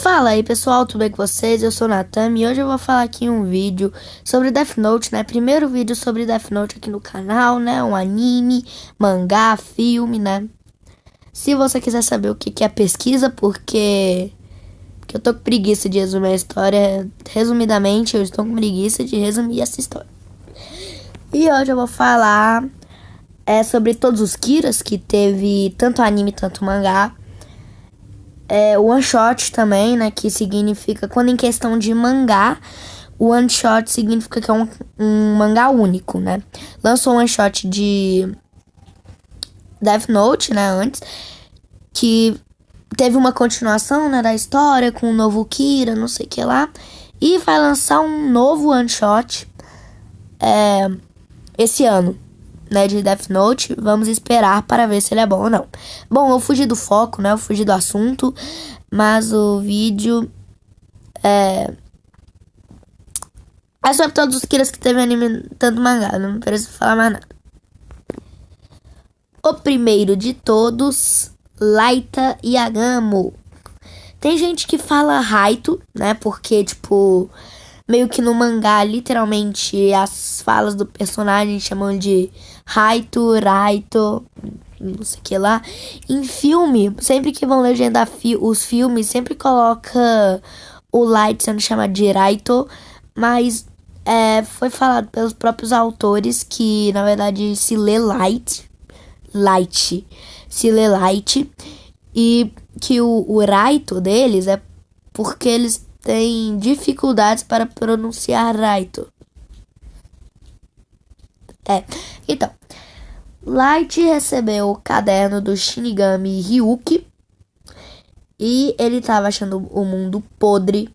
Fala aí pessoal, tudo bem com vocês? Eu sou o Natan e hoje eu vou falar aqui um vídeo sobre Death Note, né? Primeiro vídeo sobre Death Note aqui no canal, né? Um anime, mangá, filme, né? Se você quiser saber o que é pesquisa, porque eu tô com preguiça de resumir a história, resumidamente eu estou com preguiça de resumir essa história. E hoje eu vou falar sobre todos os Kiras, que teve tanto anime, tanto mangá. O one shot também, né, que significa, quando em questão de mangá, o one shot significa que é um mangá único, né. Lançou um one shot de Death Note, né, antes, que teve uma continuação, né, da história, com um novo Kira, não sei o que lá, e vai lançar um novo one shot esse ano, né, de Death Note. Vamos esperar para ver se ele é bom ou não. Bom, eu fugi do foco, né, eu fugi do assunto, mas o vídeo é sobre todos os Kiras que teve anime, tanto mangá, não preciso falar mais nada. O primeiro de todos, Laita Yagamo. Tem gente que fala Raito, né, porque, tipo, meio que no mangá, literalmente, as falas do personagem chamam de Raito, Raito, não sei o que lá. Em filme, sempre que vão legendar os filmes, sempre coloca o Light sendo chamado de Raito, mas foi falado pelos próprios autores que, na verdade, se lê Light, se lê Light, e que o Raito deles é porque eles têm dificuldades para pronunciar Raito. Então, Light recebeu o caderno do Shinigami Ryuki e ele tava achando o mundo podre.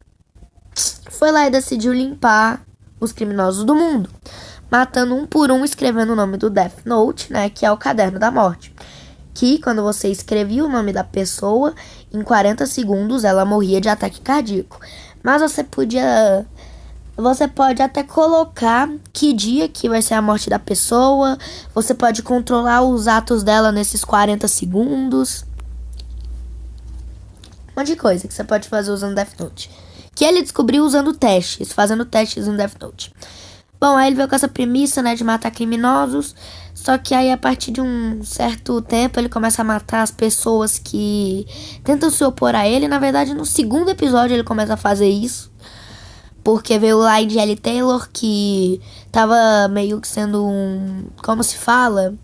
Foi lá e decidiu limpar os criminosos do mundo, matando um por um, escrevendo o nome do Death Note, né, que é o caderno da morte. Que quando você escrevia o nome da pessoa, em 40 segundos ela morria de ataque cardíaco. Mas você pode até colocar que dia que vai ser a morte da pessoa. Você pode controlar os atos dela nesses 40 segundos. Um monte de coisa que você pode fazer usando Death Note. Que ele descobriu usando testes, fazendo testes no Death Note. Bom, aí ele veio com essa premissa, né, de matar criminosos. Só que aí, a partir de um certo tempo, ele começa a matar as pessoas que tentam se opor a ele. Na verdade, no segundo episódio, ele começa a fazer isso. Porque veio o Light L. Taylor, que tava meio que sendo como se fala?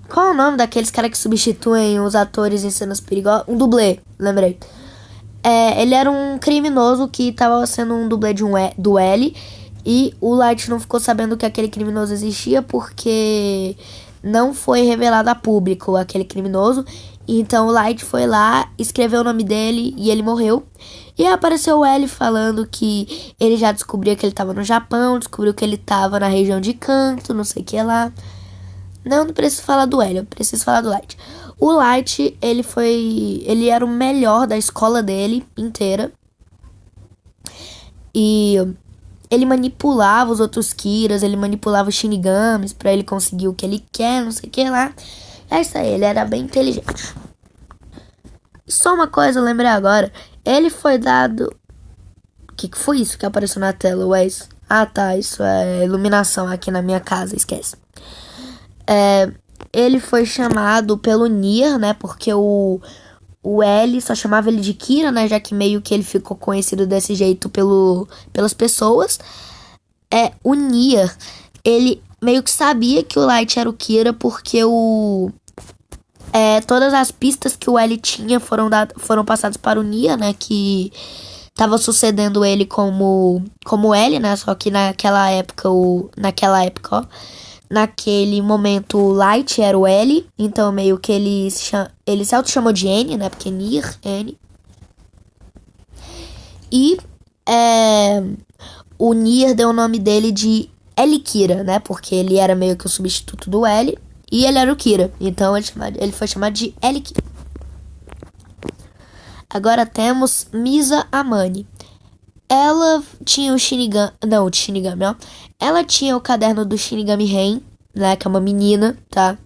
Qual é o nome daqueles caras que substituem os atores em cenas perigosas? Um dublê, lembrei. Ele era um criminoso que tava sendo um dublê do L. E o Light não ficou sabendo que aquele criminoso existia porque não foi revelado a público aquele criminoso. Então o Light foi lá, escreveu o nome dele e ele morreu. E aí apareceu o L falando que ele já descobriu que ele tava no Japão, descobriu que ele tava na região de Kanto, não sei o que lá. Não preciso falar do L, eu preciso falar do Light. O Light, ele era o melhor da escola dele inteira. E ele manipulava os outros Kiras, ele manipulava os Shinigamis pra ele conseguir o que ele quer, não sei o que lá. É isso aí, ele era bem inteligente. Só uma coisa, eu lembrei agora. Ele foi dado... O que foi isso que apareceu na tela, Wes? Ah, tá, isso é iluminação aqui na minha casa, esquece. Ele foi chamado pelo Nier, né, porque o L só chamava ele de Kira, né, já que meio que ele ficou conhecido desse jeito pelas pessoas. O Nier, ele meio que sabia que o Light era o Kira, porque todas as pistas que o L tinha foram passadas para o Nier, né, que tava sucedendo ele como L, né, só que naquele momento o Light era o L, então meio que ele se auto-chamou de N, né, porque Nier, N. E o Nier deu o nome dele de L Kira, né, porque ele era meio que o substituto do L, e ele era o Kira, então ele foi chamado de L Kira. Agora temos Misa Amane. Ela tinha o Shinigami... Não, o Shinigami, ó. Ela tinha o caderno do Shinigami Ren, né? Que é uma menina, tá?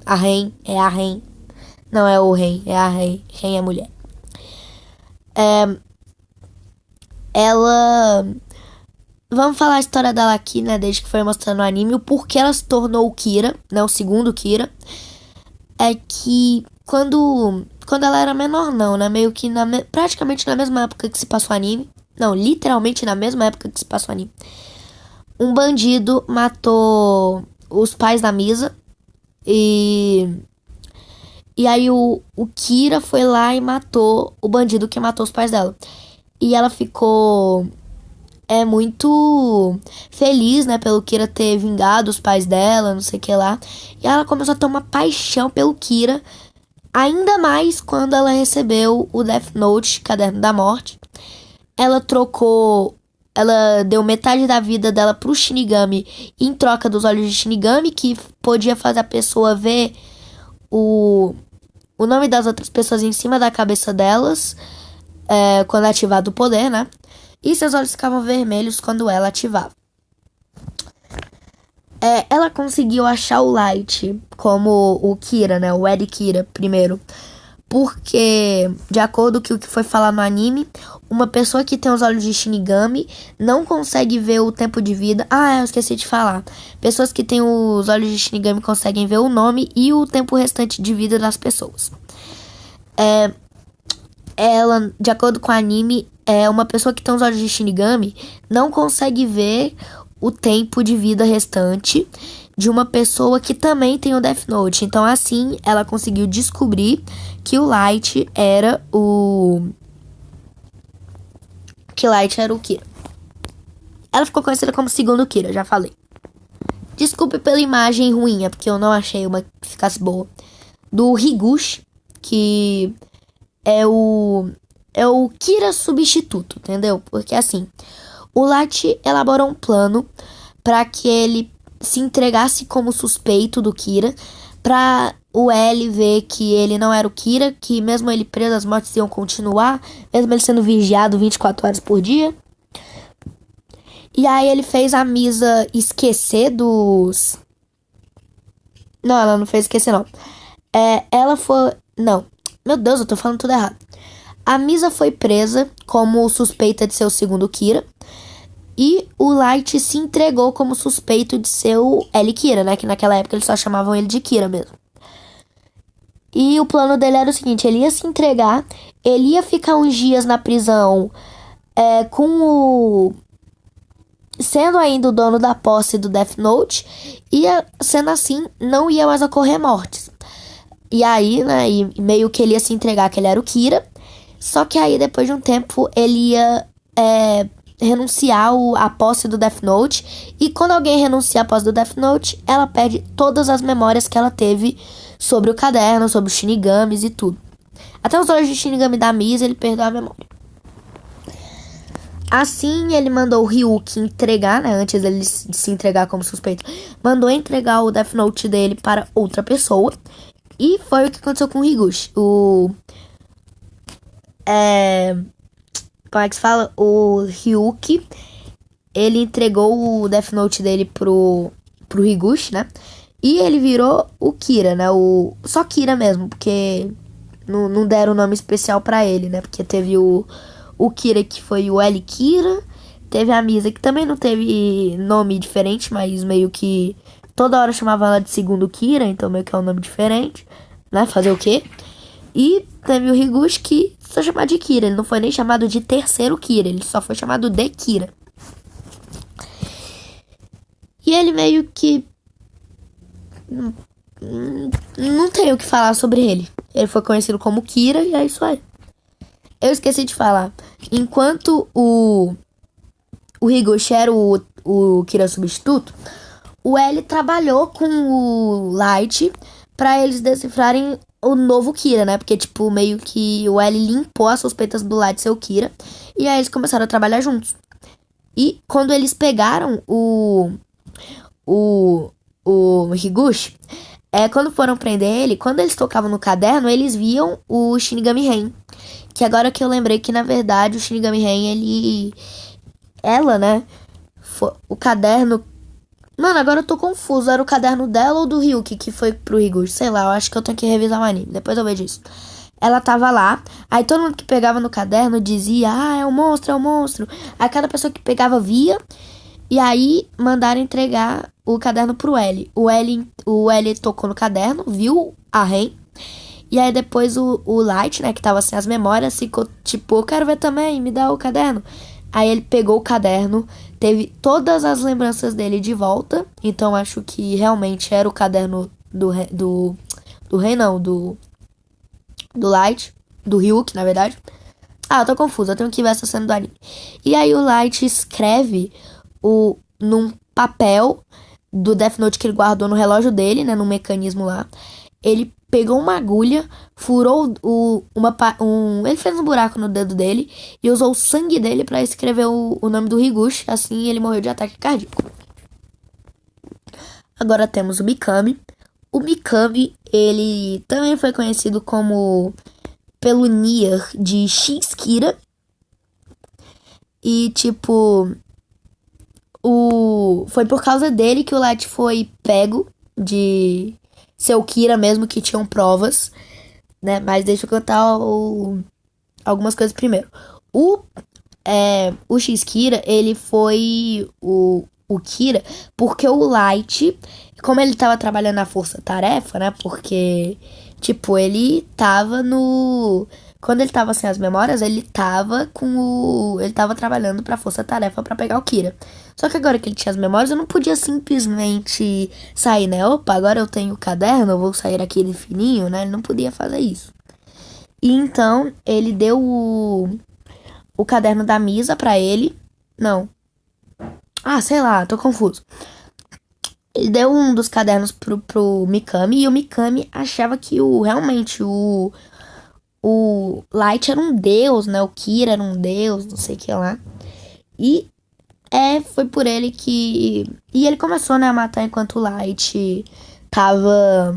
A Ren é a Ren. Não, é o Ren, é a Ren. Ren é mulher. Ela... Vamos falar a história dela aqui, né? Desde que foi mostrando o anime. O porquê ela se tornou o Kira, né? O segundo Kira. É que quando ela era menor, não, né? Meio que praticamente na mesma época que se passou o anime. Não, literalmente na mesma época que se passou o anime. Um bandido matou os pais da Misa. E aí o Kira foi lá e matou o bandido que matou os pais dela. E ela ficou muito feliz, né, pelo Kira ter vingado os pais dela, não sei o que lá. E ela começou a ter uma paixão pelo Kira, ainda mais quando ela recebeu o Death Note, Caderno da Morte. Ela deu metade da vida dela pro Shinigami em troca dos olhos de Shinigami, que podia fazer a pessoa ver o nome das outras pessoas em cima da cabeça delas, quando ativado o poder, né? E seus olhos ficavam vermelhos quando ela ativava. Ela conseguiu achar o Light como o Kira, né? O Ed Kira primeiro. Porque, de acordo com o que foi falado no anime, uma pessoa que tem os olhos de Shinigami não consegue ver o tempo de vida. Ah, eu esqueci de falar. Pessoas que têm os olhos de Shinigami conseguem ver o nome e o tempo restante de vida das pessoas. Ela, de acordo com o anime, uma pessoa que tem os olhos de Shinigami não consegue ver o tempo de vida restante de uma pessoa que também tem o Death Note. Então, assim, ela conseguiu descobrir que o Light era o Kira. Ela ficou conhecida como segundo Kira, já falei. Desculpe pela imagem ruim, porque eu não achei uma que ficasse boa. Do Higuchi, que é o Kira substituto, entendeu? Porque assim, o Light elaborou um plano para que ele se entregasse como suspeito do Kira, pra o L ver que ele não era o Kira, que mesmo ele preso, as mortes iam continuar, mesmo ele sendo vigiado 24 horas por dia. E aí ele fez a Misa esquecer dos... Não, ela não fez esquecer, não. Ela foi... Não, meu Deus, eu tô falando tudo errado. A Misa foi presa como suspeita de ser o segundo Kira. E o Light se entregou como suspeito de ser o L Kira, né? Que naquela época eles só chamavam ele de Kira mesmo. E o plano dele era o seguinte: ele ia se entregar, ele ia ficar uns dias na prisão sendo ainda o dono da posse do Death Note. E sendo assim, não ia mais ocorrer mortes. E aí, né, e meio que ele ia se entregar que ele era o Kira. Só que aí, depois de um tempo, ele ia renunciar a posse do Death Note. E quando alguém renuncia a posse do Death Note, ela perde todas as memórias que ela teve sobre o caderno, sobre os Shinigamis e tudo. Até os olhos de Shinigami da Misa, ele perdeu a memória. Assim, ele mandou o Ryuki entregar, né, antes dele se entregar como suspeito, mandou entregar o Death Note dele para outra pessoa. E foi o que aconteceu com o Higuchi. Como é que se fala? O Ryuki, ele entregou o Death Note dele pro Higuchi, né? E ele virou o Kira, né? Só Kira mesmo, porque não deram nome especial pra ele, né? Porque teve o Kira, que foi o L Kira. Teve a Misa, que também não teve nome diferente, mas meio que toda hora chamava ela de segundo Kira, então meio que é um nome diferente, né? Fazer o quê? E teve o Higuchi, que só chamado de Kira. Ele não foi nem chamado de terceiro Kira, ele só foi chamado de Kira. E ele meio que... não tem o que falar sobre ele. Ele foi conhecido como Kira e é isso aí. Eu esqueci de falar. Enquanto o Higuchi era o Kira substituto, o L trabalhou com o Light pra eles decifrarem o novo Kira, né? Porque, tipo, meio que o L limpou as suspeitas do Light ser o Kira. E aí eles começaram a trabalhar juntos. E quando eles pegaram o Higuchi, quando foram prender ele, quando eles tocavam no caderno, eles viam o Shinigami Ren. Que agora que eu lembrei que, na verdade, o Shinigami Ren, ela, né? O caderno... Mano, agora eu tô confuso. Era o caderno dela ou do Ryuki que foi pro Higuchi? Sei lá, eu acho que eu tenho que revisar o anime. Depois eu vejo isso. Ela tava lá, aí todo mundo que pegava no caderno dizia: ah, é um monstro, é um monstro. Aí cada pessoa que pegava via, e aí mandaram entregar o caderno pro L. O L tocou no caderno, viu a Ren. E aí depois o Light, né, que tava sem as memórias, ficou tipo: eu quero ver também, me dá o caderno. Aí ele pegou o caderno, teve todas as lembranças dele de volta. Então acho que realmente era o caderno do Ren, não, do Light, do Ryuk, na verdade. Ah, eu tô confusa, eu tenho que ver essa cena do anime. E aí o Light escreve num papel do Death Note que ele guardou no relógio dele, né, num mecanismo lá. Ele pegou uma agulha, furou ele fez um buraco no dedo dele e usou o sangue dele pra escrever o nome do Higuchi. Assim ele morreu de ataque cardíaco. Agora temos o Mikami. O Mikami, ele também foi conhecido como pelo Nier de X-Kira. E tipo, foi por causa dele que o Light foi pego de ser o Kira mesmo, que tinham provas, né? Mas deixa eu contar algumas coisas primeiro. O X-Kira, ele foi o Kira porque o Light, como ele tava trabalhando na força-tarefa, né? Porque, tipo, ele tava no... Quando ele tava sem as memórias, ele tava ele tava trabalhando pra força-tarefa pra pegar o Kira. Só que agora que ele tinha as memórias, eu não podia simplesmente sair, né? Opa, agora eu tenho o caderno, eu vou sair aquele fininho, né? Ele não podia fazer isso. E então, ele deu o caderno da Misa pra ele. Não. Ah, sei lá, tô confuso. Ele deu um dos cadernos pro Mikami e o Mikami achava que realmente o Light era um deus, né? O Kira era um deus, não sei o que lá. E foi por ele que... E ele começou, né, a matar enquanto o Light tava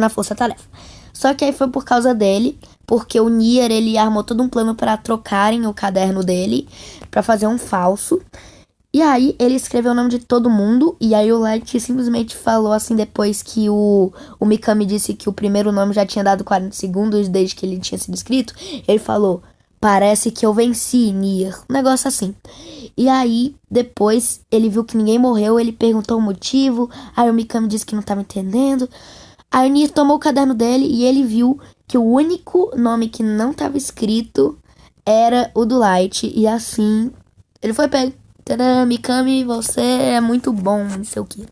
na força-tarefa. Só que aí foi por causa dele, porque o Nier, ele armou todo um plano para trocarem o caderno dele, para fazer um falso. E aí ele escreveu o nome de todo mundo, e aí o Light simplesmente falou assim, depois que o Mikami disse que o primeiro nome já tinha dado 40 segundos desde que ele tinha sido escrito, ele falou: parece que eu venci, Nier. Um negócio assim. E aí, depois, ele viu que ninguém morreu, ele perguntou o motivo, aí o Mikami disse que não tava entendendo. Aí o Nier tomou o caderno dele e ele viu que o único nome que não tava escrito era o do Light. E assim, ele foi pego. Tadã, Mikami, você é muito bom, não sei o que.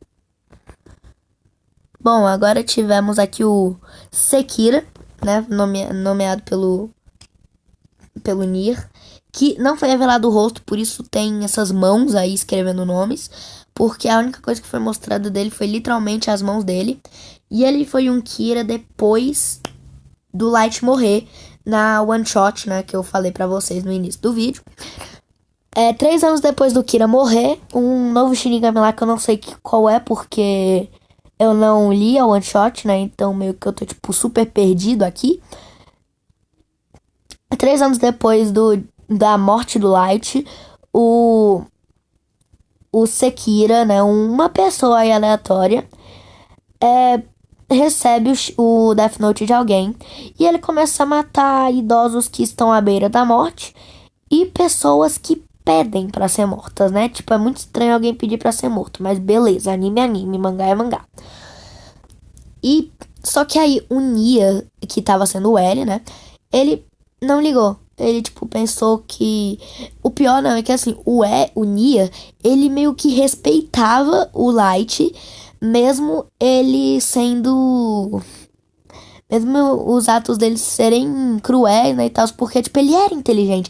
Bom, agora tivemos aqui o Sekira, né, nomeado pelo Nier, que não foi revelado o rosto, por isso tem essas mãos aí escrevendo nomes, porque a única coisa que foi mostrada dele foi literalmente as mãos dele. E ele foi um Kira depois do Light morrer na One Shot, né, que eu falei pra vocês no início do vídeo. 3 anos depois do Kira morrer, um novo Shinigami lá que eu não sei qual é, porque eu não li a One Shot, né, então meio que eu tô tipo super perdido aqui. 3 anos depois da morte do Light, o Sekira, né, uma pessoa aí aleatória, recebe o Death Note de alguém e ele começa a matar idosos que estão à beira da morte e pessoas que pedem pra ser mortas, né? Tipo, é muito estranho alguém pedir pra ser morto, mas beleza, anime é anime, mangá é mangá. E só que aí o Nia, que tava sendo o L, né? Ele não ligou. Ele, tipo, pensou que... O pior não é que, assim, o Nia, ele meio que respeitava o Light, mesmo ele sendo... Mesmo os atos dele serem cruéis, né, e tal, porque, tipo, ele era inteligente.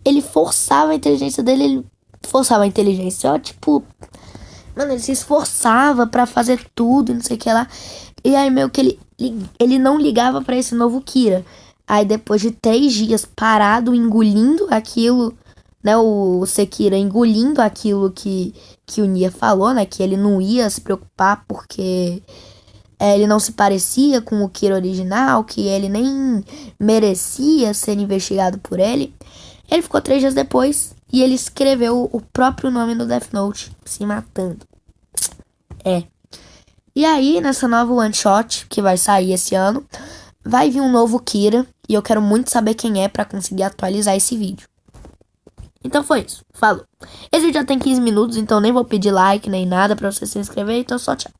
Ele forçava a inteligência dele, ele forçava a inteligência, ó, tipo... Mano, ele se esforçava pra fazer tudo, não sei o que lá. E aí, meio que ele não ligava pra esse novo Kira. Aí, depois de 3 dias parado, engolindo aquilo, né, o Sekira engolindo aquilo que o Nia falou, né, que ele não ia se preocupar porque ele não se parecia com o Kira original, que ele nem merecia ser investigado por ele. Ele ficou 3 dias depois E ele escreveu o próprio nome no Death Note, se matando. E aí, nessa nova one shot, que vai sair esse ano, vai vir um novo Kira. E eu quero muito saber quem é pra conseguir atualizar esse vídeo. Então foi isso. Falou. Esse vídeo já tem 15 minutos, então nem vou pedir like nem nada pra você se inscrever. Então só tchau.